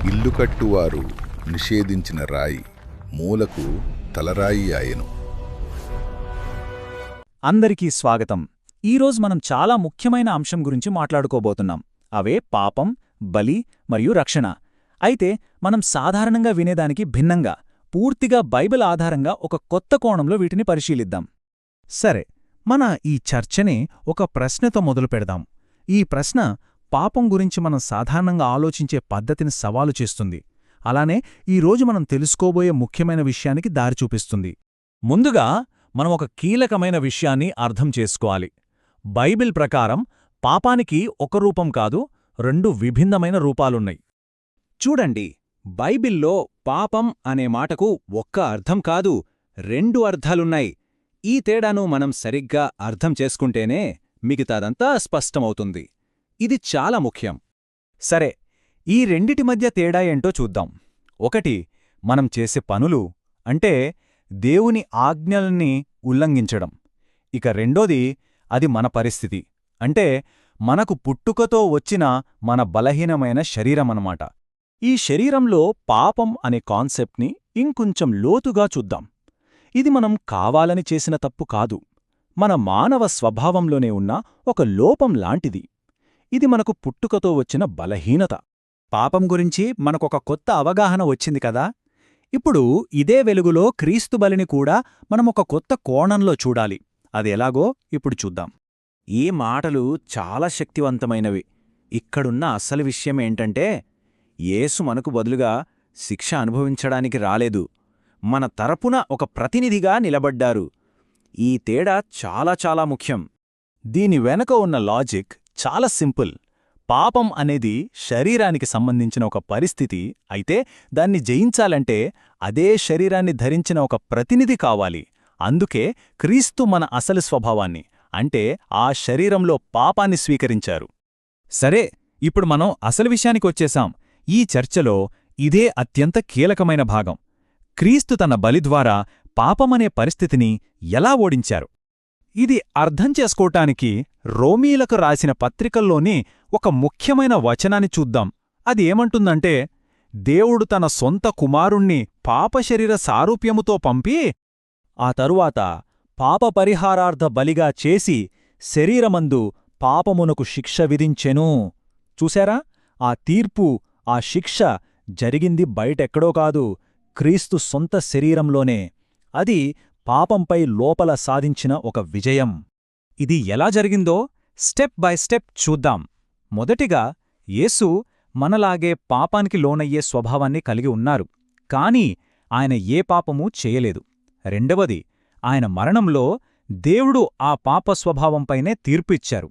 ఇల్లు కట్టువారు నిషేధించిన రాయి మూలకు తలరాయి ఆయెను. అందరికీ స్వాగతం. ఈరోజు మనం చాలా ముఖ్యమైన అంశం గురించి మాట్లాడుకోబోతున్నాం. అవే పాపం, బలి మరియు రక్షణ. అయితే మనం సాధారణంగా వినేదానికి భిన్నంగా, పూర్తిగా బైబిల్ ఆధారంగా ఒక కొత్త కోణంలో వీటిని పరిశీలిద్దాం. సరే, మన ఈ చర్చని ఒక ప్రశ్నతో మొదలుపెడదాం. ఈ ప్రశ్న పాపం గురించి మనం సాధారణంగా ఆలోచించే పద్ధతిని సవాలు చేస్తుంది. అలానే ఈరోజు మనం తెలుసుకోబోయే ముఖ్యమైన విషయానికి దారి చూపిస్తుంది. ముందుగా మనం ఒక కీలకమైన విషయాన్ని అర్థం చేసుకోవాలి. బైబిల్ ప్రకారం పాపానికి ఒక రూపం కాదు, రెండు విభిన్నమైన రూపాలున్నాయి. చూడండి, బైబిల్లో పాపం అనే మాటకు ఒక్క అర్థం కాదు, రెండు అర్థాలున్నాయి. ఈ తేడాను మనం సరిగ్గా అర్థం చేసుకుంటేనే మిగతాదంతా స్పష్టమవుతుంది. ఇది చాలా ముఖ్యం. సరే, ఈ రెండిటి మధ్య తేడా ఏంటో చూద్దాం. ఒకటి, మనం చేసే పనులు, అంటే దేవుని ఆజ్ఞల్ని ఉల్లంఘించడం. ఇక రెండోది, అది మన పరిస్థితి, అంటే మనకు పుట్టుకతో వచ్చిన మన బలహీనమైన శరీరమన్నమాట. ఈ శరీరంలో పాపం అనే కాన్సెప్ట్ని ఇంకొంచెం లోతుగా చూద్దాం. ఇది మనం కావాలని చేసిన తప్పు కాదు, మన మానవ స్వభావంలోనే ఉన్న ఒక లోపం లాంటిది. ఇది మనకు పుట్టుకతో వచ్చిన బలహీనత. పాపం గురించి మనకొక కొత్త అవగాహన వచ్చింది కదా. ఇప్పుడు ఇదే వెలుగులో క్రీస్తు బలిని కూడా మనమొక కొత్త కోణంలో చూడాలి. అది ఎలాగో ఇప్పుడు చూద్దాం. ఈ మాటలు చాలా శక్తివంతమైనవి. ఇక్కడున్న అసలు విషయమేంటంటే, యేసు మనకు బదులుగా శిక్ష అనుభవించడానికి రాలేదు, మన తరపున ఒక ప్రతినిధిగా నిలబడ్డారు. ఈ తేడా చాలా చాలా ముఖ్యం. దీని వెనక ఉన్న లాజిక్ చాలా సింపుల్. పాపం అనేది శరీరానికి సంబంధించిన ఒక పరిస్థితి అయితే, దాన్ని జయించాలంటే అదే శరీరాన్ని ధరించిన ఒక ప్రతినిధి కావాలి. అందుకే క్రీస్తు మన అసలు స్వభావాన్ని, అంటే ఆ శరీరంలో పాపాన్ని స్వీకరించారు. సరే, ఇప్పుడు మనం అసలు విషయానికొచ్చేశాం. ఈ చర్చలో ఇదే అత్యంత కీలకమైన భాగం. క్రీస్తు తన బలి ద్వారా పాపమనే పరిస్థితిని ఎలా ఓడించారు? ఇది అర్థం చేసుకోటానికి రోమీలకు రాసిన పత్రికల్లోని ఒక ముఖ్యమైన వచనాన్ని చూద్దాం. అది ఏమంటుందంటే, దేవుడు తన సొంత కుమారుణ్ణి పాపశరీర సారూప్యముతో పంపి ఆ తరువాత పాపపరిహారార్థ బలిగా చేసి శరీరమందు పాపమునకు శిక్ష విధించెను. చూశారా? ఆ తీర్పు, ఆ శిక్ష జరిగింది బయటెక్కడో కాదు, క్రీస్తు సొంత శరీరంలోనే. అది పాపంపై లోపల సాధించిన ఒక విజయం. ఇది ఎలా జరిగిందో స్టెప్ బై స్టెప్ చూద్దాం. మొదటిగా, యేసు మనలాగే పాపానికి లోనయ్యే స్వభావాన్ని కలిగి ఉన్నారు, కాని ఆయన ఏ పాపమూ చేయలేదు. రెండవది, ఆయన మరణంలో దేవుడు ఆ పాప స్వభావంపైనే తీర్పు ఇచ్చారు.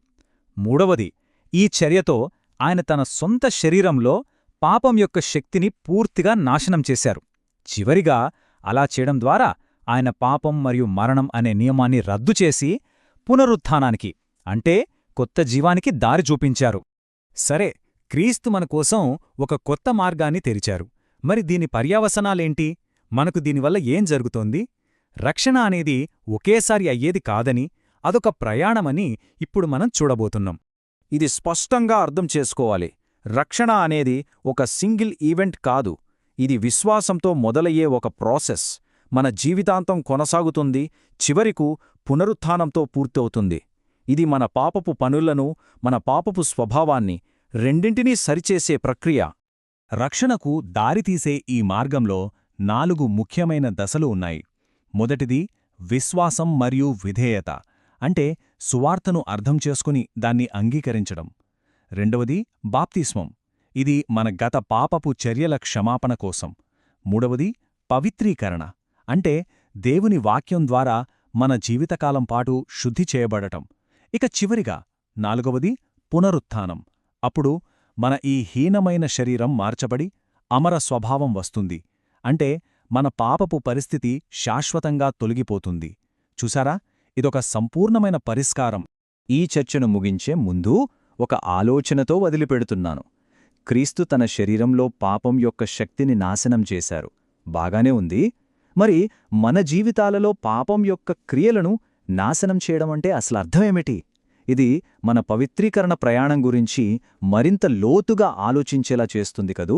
మూడవది, ఈ చర్యతో ఆయన తన సొంత శరీరంలో పాపం యొక్క శక్తిని పూర్తిగా నాశనం చేశారు. చివరిగా, అలా చేయడం ద్వారా ఆయన పాపం మరియు మరణం అనే నియమాన్ని రద్దు చేసి పునరుత్థానానికి, అంటే కొత్త జీవానికి దారి చూపించారు. సరే, క్రీస్తు మన కోసం ఒక కొత్త మార్గాన్ని తెరిచారు. మరి దీని పర్యవసనాలేంటి? మనకు దీనివల్ల ఏం జరుగుతోంది? రక్షణ అనేది ఒకేసారి అయ్యేది కాదని, అదొక ప్రయాణమని ఇప్పుడు మనం చూడబోతున్నాం. ఇది స్పష్టంగా అర్థం చేసుకోవాలి. రక్షణ అనేది ఒక సింగిల్ ఈవెంట్ కాదు, ఇది విశ్వాసంతో మొదలయ్యే ఒక ప్రాసెస్. మన జీవితాంతం కొనసాగుతుంది, చివరకు పునరుత్థానంతో పూర్తవుతుంది. ఇది మన పాపపు పనులను, మన పాపపు స్వభావాన్ని రెండింటినీ సరిచేసే ప్రక్రియ. రక్షణకు దారితీసే ఈ మార్గంలో 4 ముఖ్యమైన దశలు ఉన్నాయి. మొదటిది విశ్వాసం మరియు విధేయత, అంటే సువార్తను అర్థం చేసుకుని దాన్ని అంగీకరించడం. రెండవది బాప్తిస్మం, ఇది మన గత పాపపు చర్యల క్షమాపణ కోసం. మూడవది పవిత్రీకరణ, అంటే దేవుని వాక్యం ద్వారా మన జీవితకాలం పాటు శుద్ధి చేయబడటం. ఇక చివరిగా 4వది పునరుత్థానం. అప్పుడు మన ఈ హీనమైన శరీరం మార్చబడి అమర స్వభావం వస్తుంది, అంటే మన పాపపు పరిస్థితి శాశ్వతంగా తొలగిపోతుంది. చూసారా? ఇదొక సంపూర్ణమైన పరిష్కారం. ఈ చర్చను ముగించే ముందు ఒక ఆలోచనతో వదిలిపెడుతున్నాను. క్రీస్తు తన శరీరంలో పాపం యొక్క శక్తిని నాశనం చేశారు, బాగానే ఉంది. మరి మన జీవితాలలో పాపం యొక్క క్రియలను నాశనం చేయడం అంటే అసలు అర్థమేమిటి? ఇది మన పవిత్రీకరణ ప్రయాణం గురించి మరింత లోతుగా ఆలోచించేలా చేస్తుంది కదూ.